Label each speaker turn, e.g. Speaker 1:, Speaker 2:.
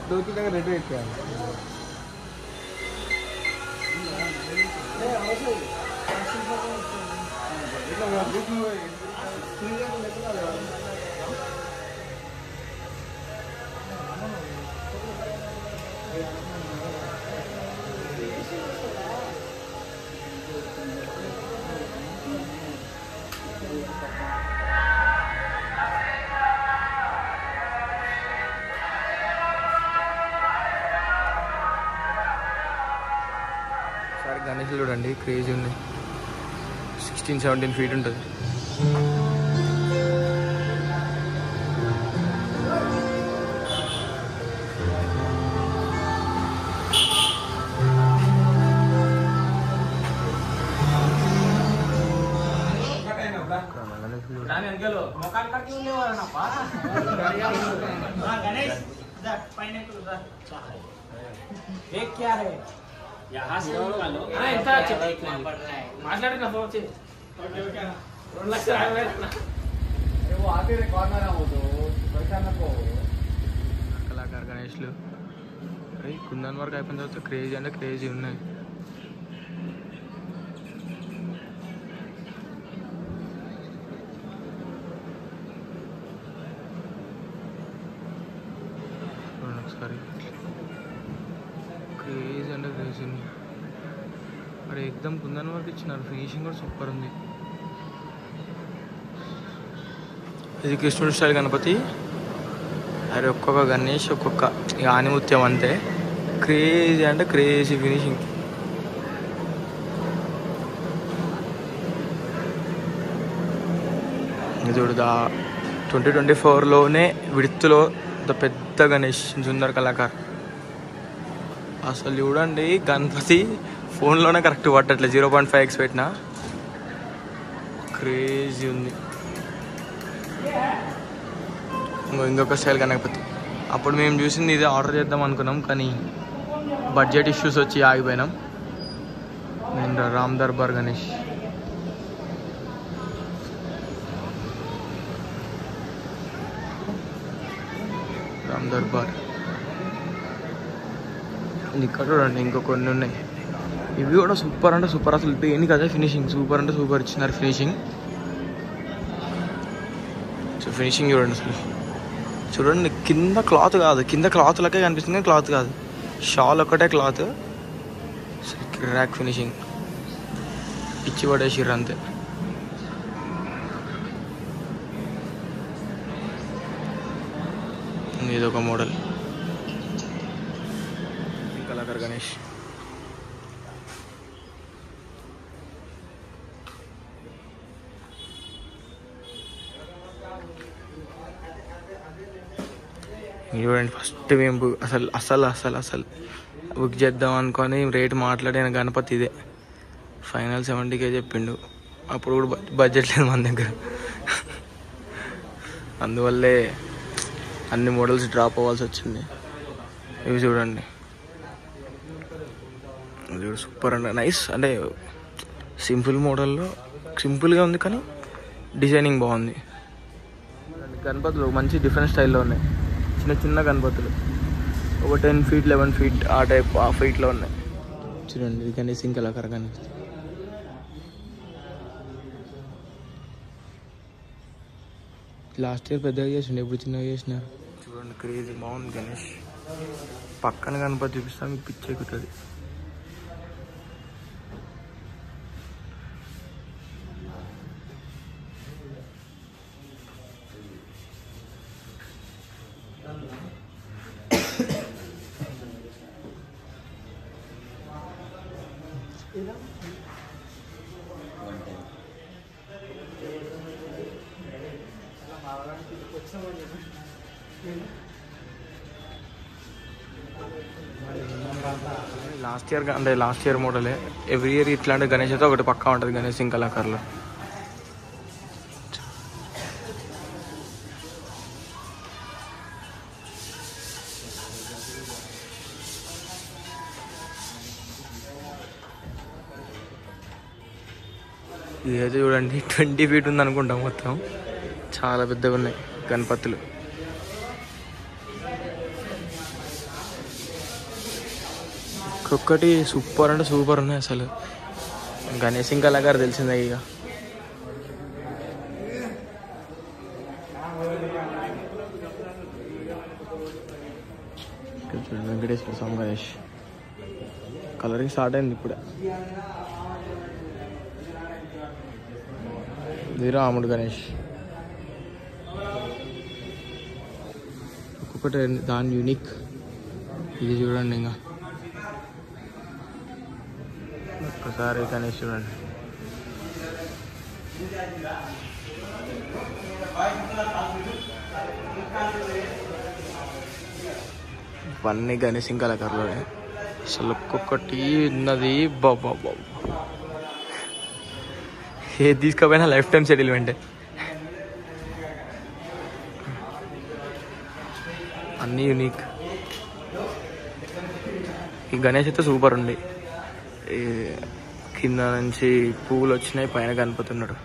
Speaker 1: दो की जगह रेड रेड क्या గణేష్ చూడండి క్రేజీ ఉంది 16-17 ఫీట్ ఉంటుంది
Speaker 2: यहाँ से निकालो मास्टर ना फोन से 2 लाख से आए अरे वो आते रे कॉर्नर हो तो पैसा ना को
Speaker 1: కళాకారు గణేష్లు అరే కుందన్ వరకు అయిపోయిన తర్వాత క్రేజీ అంటే క్రేజీ ఉన్నాయి ఒకసారి క్రేజీ అంటే క్రేజీ ఉంది మరి ఎక్దమ్ కుందన్ వరకు ఇచ్చినారు ఫినిషింగ్ కూడా సూపర్ ఉంది ఇది కృష్ణుడి స్టైల్ గణపతి అరే ఒక్కొక్క గణేష్ ఒక్కొక్క ఇక ఆనిముత్యం అంతే క్రేజీ అంటే క్రేజీ ఫినిషింగ్ చూడు 2024లోనే విడుతులో పెద్ద గణేష్ జుందర్ కళాకార్ అసలు చూడండి గణపతి ఫోన్లోనే కరెక్ట్ పట్టట్లే 0.5x పెట్టినా క్రేజీ ఉంది ఇంకొక స్టైల్ గణపతి అప్పుడు మేము చూసింది ఇది ఆర్డర్ చేద్దాం అనుకున్నాం కానీ బడ్జెట్ ఇష్యూస్ వచ్చి ఆగిపోయినాం నేను రామ్ దర్బార్ గణేష్ రామ్ దర్బార్ ఇక్కడ చూడండి ఇంకో కొన్ని ఉన్నాయి ఇవి కూడా సూపర్ అంటే సూపర్ అసలు దేనికి అదే ఫినిషింగ్ సూపర్ అంటే సూపర్ ఇచ్చినారు ఫినిషింగ్ సో ఫినిషింగ్ చూడండి అసలు చూడండి కింద క్లాత్ కాదు కింద క్లాత్ లకే కనిపిస్తుంది కానీ క్లాత్ కాదు షాల్ ఒక్కటే క్లాత్ ర్యాక్ ఫినిషింగ్ ఇచ్చి పడేసిర్రు అంతే ఇదొక మోడల్ కళాకార్ గణేష్ చూడండి ఫస్ట్ మేము అసలు బుక్ చేద్దాం అనుకొని రేట్ మాట్లాడిన గణపతి ఇదే ఫైనల్ 70K చెప్పిండు అప్పుడు కూడా బడ్జెట్ లేదు మన దగ్గర అందువల్లే అన్ని మోడల్స్ డ్రాప్ అవ్వాల్సి వచ్చింది ఇవి చూడండి సూపర్ అంటే నైస్ అంటే సింపుల్ మోడల్లో సింపుల్గా ఉంది కానీ డిజైనింగ్ బాగుంది గణపతులు మంచి డిఫరెంట్ స్టైల్లో ఉన్నాయి చిన్న చిన్న గణపతులు ఒక 10 feet 11 feet ఆ టైప్ ఆ ఫీట్లో ఉన్నాయి చూడండి ఇది గణేష్ కళాకార్ గణేష్ లాస్ట్ ఇయర్ పెద్దగా చేసిండు ఎప్పుడు చిన్నగా చేసినారు చూడండి క్రేజీ బాగుంది గణేష్ పక్కన గణపతి చూపిస్తా మీకు పిచ్చి ఎక్కుతుంది లాస్ట్ ఇయర్ మోడలే ఎవ్రీ ఇయర్ ఇట్లాంటి గణేష్ అయితే ఒకటి పక్కా ఉంటుంది గణేష్ సింగ్ కళాకారులో ఇదైతే చూడండి 20 feet ఉంది అనుకుంటాం. మొత్తం చాలా పెద్దగా ఉన్నాయి గణపతులు. ఒక్కొక్కటి సూపర్ అంటే సూపర్ ఉన్నాయి అసలు. గణేష్ కళాకారు తెలిసిందే ఇక. వెంకటేశ్వర స్వామి గణేష్ కలరింగ్ స్టార్ట్ అయింది ఇప్పుడే. ఇది రాముడు గణేష్. ఒక్కొక్కటి దాని యూనిక్. ఇది చూడండి, ఇంకా ఒక్కసారి గణేష్ చూడండి. ఇవన్నీ గణేష్ కళాకారులు అసలు. ఒక్కొక్కటి ఉన్నది బాబా. ఏది తీసుకపోయినా లైఫ్ టైం సెటిల్మెంటే. అన్నీ యూనిక్. ఈ గణేష్ అయితే సూపర్ ఉంది. కింద నుంచి పువ్వులు వచ్చినాయి, పైన కనిపోతున్నాడు.